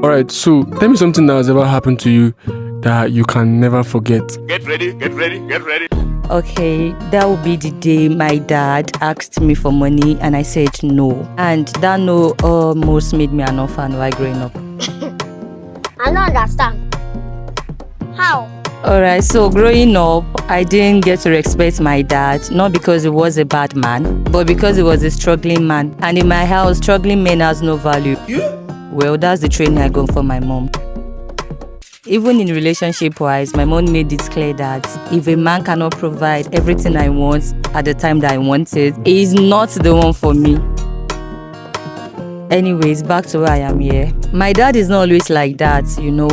Alright, so tell me something that has ever happened to you that you can never forget. Get ready, get ready, get ready. Okay, that would be the day my dad asked me for money and I said no. And that no almost made me an orphan while growing up. I don't understand. How? Alright, so growing up, I didn't get to respect my dad, not because he was a bad man, but because he was a struggling man. And in my house, struggling men has no value. Well, that's the training I got from my mom. Even in relationship-wise, my mom made it clear that if a man cannot provide everything I want at the time that I want it, he is not the one for me. Anyways, back to where I am here. My dad is not always like that, you know.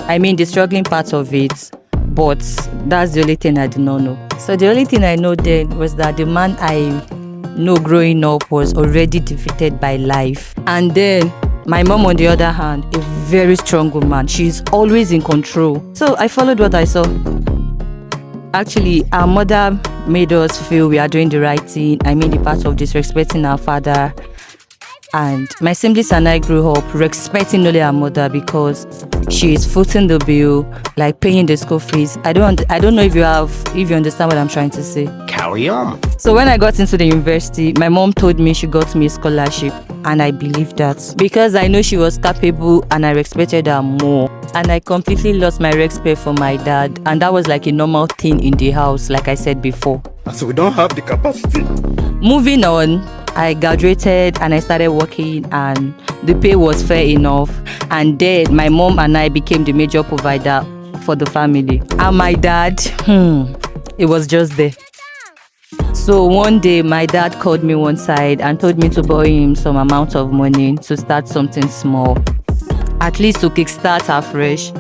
I mean, the struggling part of it, but that's the only thing I did not know. So the only thing I know then was that the man I know growing up was already defeated by life. And then my mom, on the other hand, a very strong woman. She's always in control. So I followed what I saw. Actually, our mother made us feel we are doing the right thing. I mean, the part of disrespecting our father. And my siblings and I grew up respecting only our mother because she is footing the bill, like paying the school fees. I don't know if you understand what I'm trying to say. Carry on. So when I got into the university, my mom told me she got me a scholarship, and I believed that because I know she was capable and I respected her more. And I completely lost my respect for my dad, and that was like a normal thing in the house, like I said before. So we don't have the capacity. Moving on, I graduated and I started working, and the pay was fair enough. And then my mom and I became the major provider for the family. And my dad, it was just there. So one day my dad called me one side and told me to borrow him some amount of money to start something small, at least to kickstart afresh.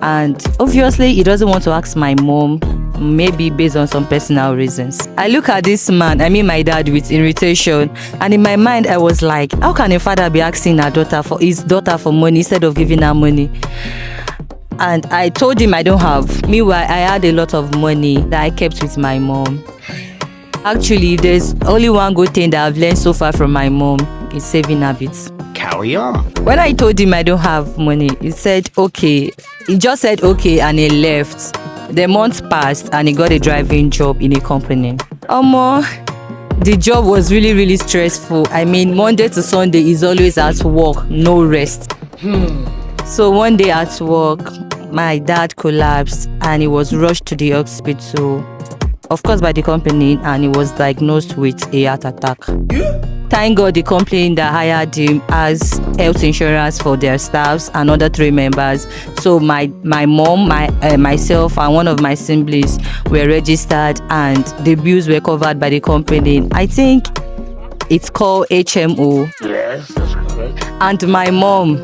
And obviously he doesn't want to ask my mom, maybe based on some personal reasons. I look at this man, I mean my dad, with irritation, and in my mind I was like, how can a father be asking his daughter for money instead of giving her money? And I told him I don't have. Meanwhile, I had a lot of money that I kept with my mom. Actually, there's only one good thing that I've learned so far from my mom, is saving habits. Carry on. When I told him I don't have money, he said okay. He just said okay and he left. The months passed and he got a driving job in a company. The job was really, really stressful. I mean, Monday to Sunday he's always at work, no rest. So one day at work, my dad collapsed and he was rushed to the hospital, of course by the company, and he was diagnosed with a heart attack. Thank God the company that hired him has health insurance for their staffs and other 3 members. So my mom, myself and one of my siblings were registered and the bills were covered by the company. I think it's called HMO. Yes, that's correct. And my mom,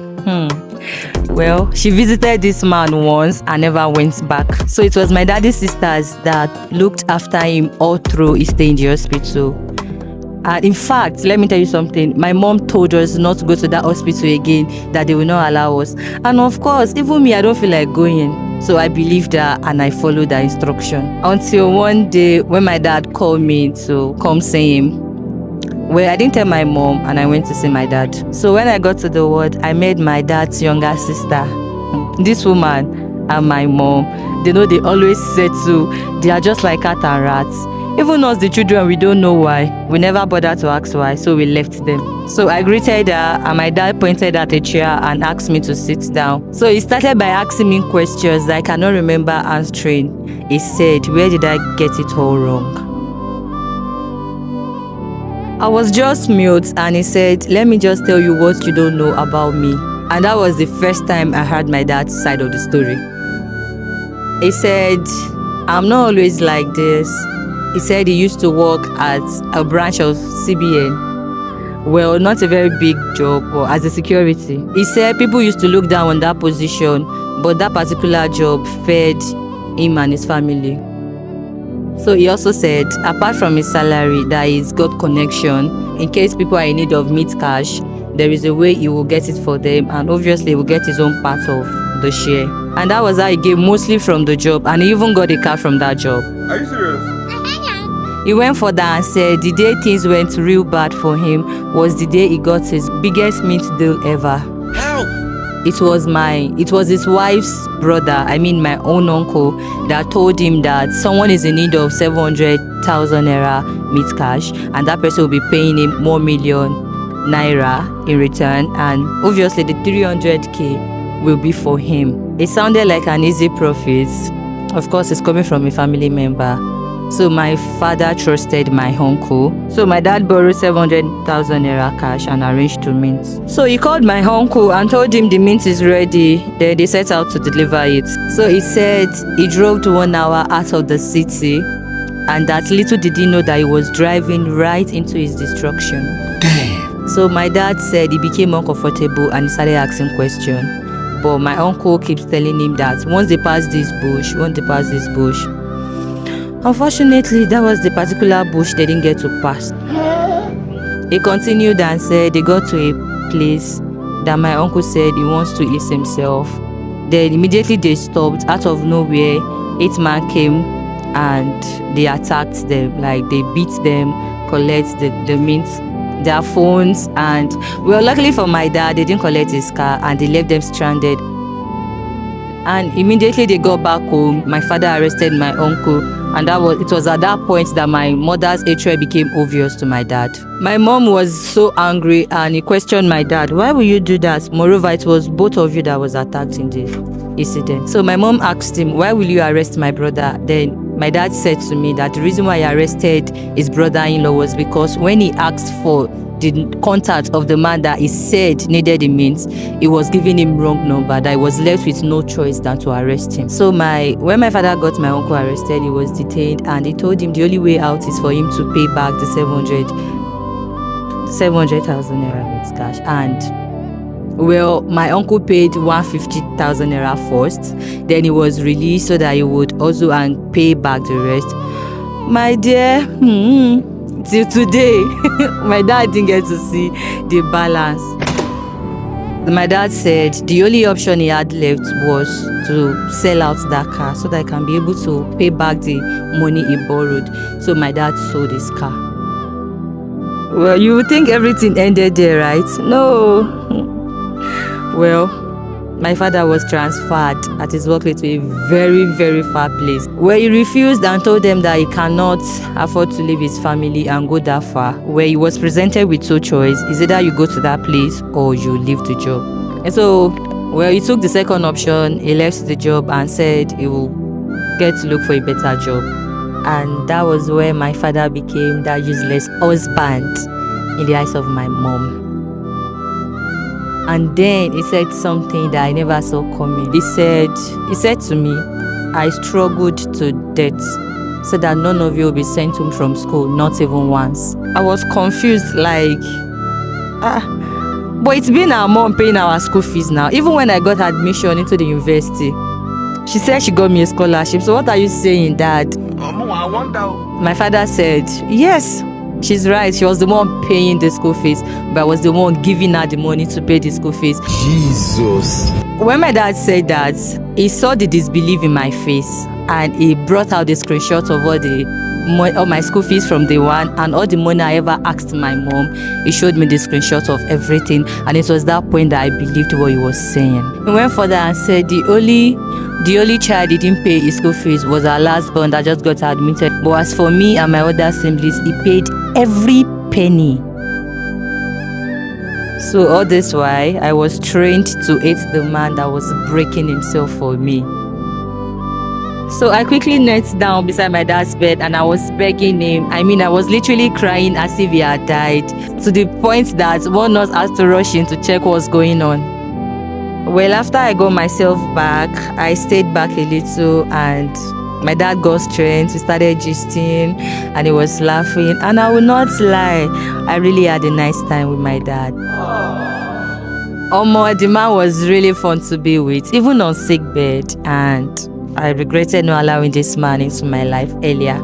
well, she visited this man once and never went back. So it was my daddy's sisters that looked after him all through his stay in the hospital. And in fact, let me tell you something. My mom told us not to go to that hospital again, that they will not allow us. And of course, even me, I don't feel like going. So I believed her and I followed her instruction. Until one day when my dad called me to come see him. Well, I didn't tell my mom and I went to see my dad. So when I got to the ward, I met my dad's younger sister. This woman and my mom, they know they always settle. They are just like cat and rats. Even us, the children, we don't know why. We never bothered to ask why, so we left them. So I greeted her and my dad pointed at a chair and asked me to sit down. So he started by asking me questions that I cannot remember answering. He said, where did I get it all wrong? I was just mute and he said, let me just tell you what you don't know about me. And that was the first time I heard my dad's side of the story. He said, I'm not always like this. He said he used to work at a branch of CBN. Well, not a very big job, but as a security. He said people used to look down on that position, but that particular job fed him and his family. So he also said, apart from his salary, that he's got connection. In case people are in need of meat cash, there is a way he will get it for them, and obviously he will get his own part of the share. And that was how he gave mostly from the job, and he even got a car from that job. Are you serious? He went for that and said the day things went real bad for him was the day he got his biggest meat deal ever. How? it was his wife's brother, I mean my own uncle, that told him that someone is in need of 700,000 naira meat cash, and that person will be paying him 1 million naira in return, and obviously the 300k will be for him. It sounded like an easy profit. Of course, it's coming from a family member. So my father trusted my uncle. So my dad borrowed 700,000 naira cash and arranged to mint. So he called my uncle and told him the mint is ready. Then they set out to deliver it. So he said he drove to 1 hour out of the city, and that little did he know that he was driving right into his destruction. Damn. So my dad said he became uncomfortable and he started asking questions. But my uncle keeps telling him that once they pass this bush. Unfortunately, that was the particular bush they didn't get to pass. He continued and said they got to a place that my uncle said he wants to ease himself. Then immediately they stopped. Out of nowhere, 8 men came and they attacked them. Like they beat them, collect the mint, their phones, and well, luckily for my dad, they didn't collect his car and they left them stranded. And immediately they got back home, my father arrested my uncle, and it was at that point that my mother's hatred became obvious to my dad. My mom was so angry and he questioned my dad, why will you do that? Moreover, it was both of you that was attacked in the incident. So my mom asked him, why will you arrest my brother? Then my dad said to me that the reason why he arrested his brother-in-law was because when he asked for the contact of the man that he said needed the means, he was giving him wrong number, that he was left with no choice than to arrest him. So when my father got my uncle arrested, he was detained, and he told him the only way out is for him to pay back the 700,000 naira with cash. And well, my uncle paid 150,000 naira first, then he was released so that he would also pay back the rest. My dear, till today, my dad didn't get to see the balance. My dad said the only option he had left was to sell out that car so that he can be able to pay back the money he borrowed. So my dad sold his car. Well, you would think everything ended there, right? No. Well, my father was transferred at his workplace to a very, very far place where he refused and told them that he cannot afford to leave his family and go that far, where he was presented with 2 choices. It's either you go to that place or you leave the job. And so, well, he took the second option. He left the job and said he will get to look for a better job. And that was where my father became that useless husband in the eyes of my mom. And then he said something that I never saw coming. He said to me, I struggled to death so that none of you will be sent home from school, not even once. I was confused, like, but it's been our mom paying our school fees now. Even when I got admission into the university, she said she got me a scholarship. So what are you saying, Dad? I wonder. My father said, yes. She's right. She was the one paying the school fees, but I was the one giving her the money to pay the school fees. Jesus. When my dad said that, he saw the disbelief in my face, and he brought out the screenshot of all my school fees from day one and all the money I ever asked my mom. He showed me the screenshot of everything, and it was that point that I believed what he was saying. He went further and said the only child he didn't pay his school fees was our last born that just got admitted. But as for me and my other siblings, he paid every penny. So all this while, I was trained to hate the man that was breaking himself for me. So I quickly knelt down beside my dad's bed and I was begging him. I mean, I was literally crying as if he had died, to the point that one nurse had to rush in to check what was going on. Well, after I got myself back, I stayed back a little and my dad got strength. We started gisting and he was laughing. And I will not lie, I really had a nice time with my dad. The man was really fun to be with, even on sick bed. And I regretted not allowing this man into my life earlier.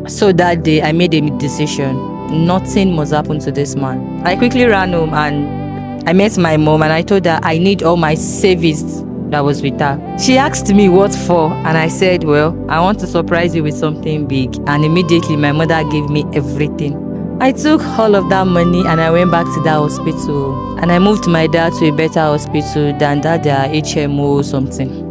So that day, I made a decision. Nothing must happen to this man. I quickly ran home and I met my mom and I told her I need all my savings that was with her. She asked me what for, and I said, well, I want to surprise you with something big. And immediately my mother gave me everything. I took all of that money and I went back to that hospital. And I moved my dad to a better hospital than that their HMO or something.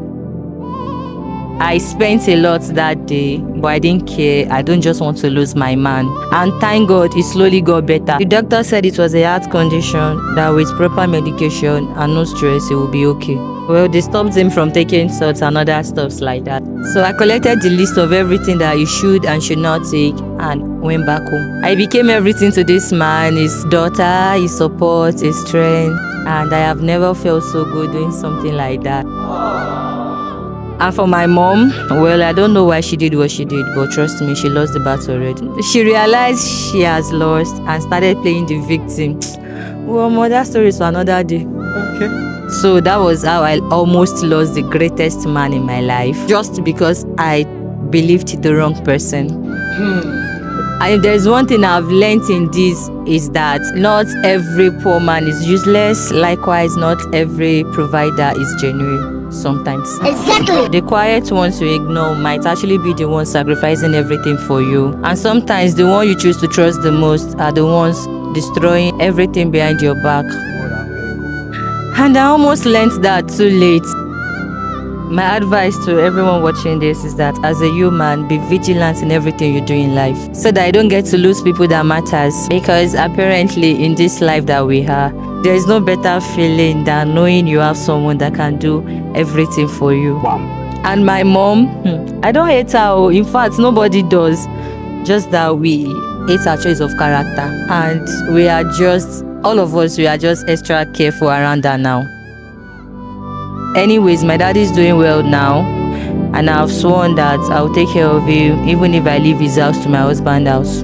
I spent a lot that day, but I didn't care. I don't just want to lose my man. And thank God, it slowly got better. The doctor said it was a heart condition, that with proper medication and no stress, it will be okay. Well, they stopped him from taking salts and other stuffs like that. So I collected the list of everything that he should and should not take and went back home. I became everything to this man, his daughter, his support, his strength, and I have never felt so good doing something like that. And for my mom, well, I don't know why she did what she did, but trust me, she lost the battle already. She realized she has lost and started playing the victim. Well, mom, that story is for another day. Okay. So that was how I almost lost the greatest man in my life, just because I believed the wrong person. And if there's one thing I've learned in this, is that not every poor man is useless. Likewise, not every provider is genuine sometimes. Exactly. The quiet ones you ignore might actually be the ones sacrificing everything for you. And sometimes the one you choose to trust the most are the ones destroying everything behind your back. And I almost learned that too late. My advice to everyone watching this is that as a human, be vigilant in everything you do in life, so that you don't get to lose people that matters. Because apparently in this life that we are, there is no better feeling than knowing you have someone that can do everything for you. Wow. And my mom, I don't hate her. In fact, nobody does. Just that we hate her choice of character. And we are just, all of us, we are just extra careful around her now. Anyways, my dad is doing well now, and I've sworn that I'll take care of him even if I leave his house to my husband's house.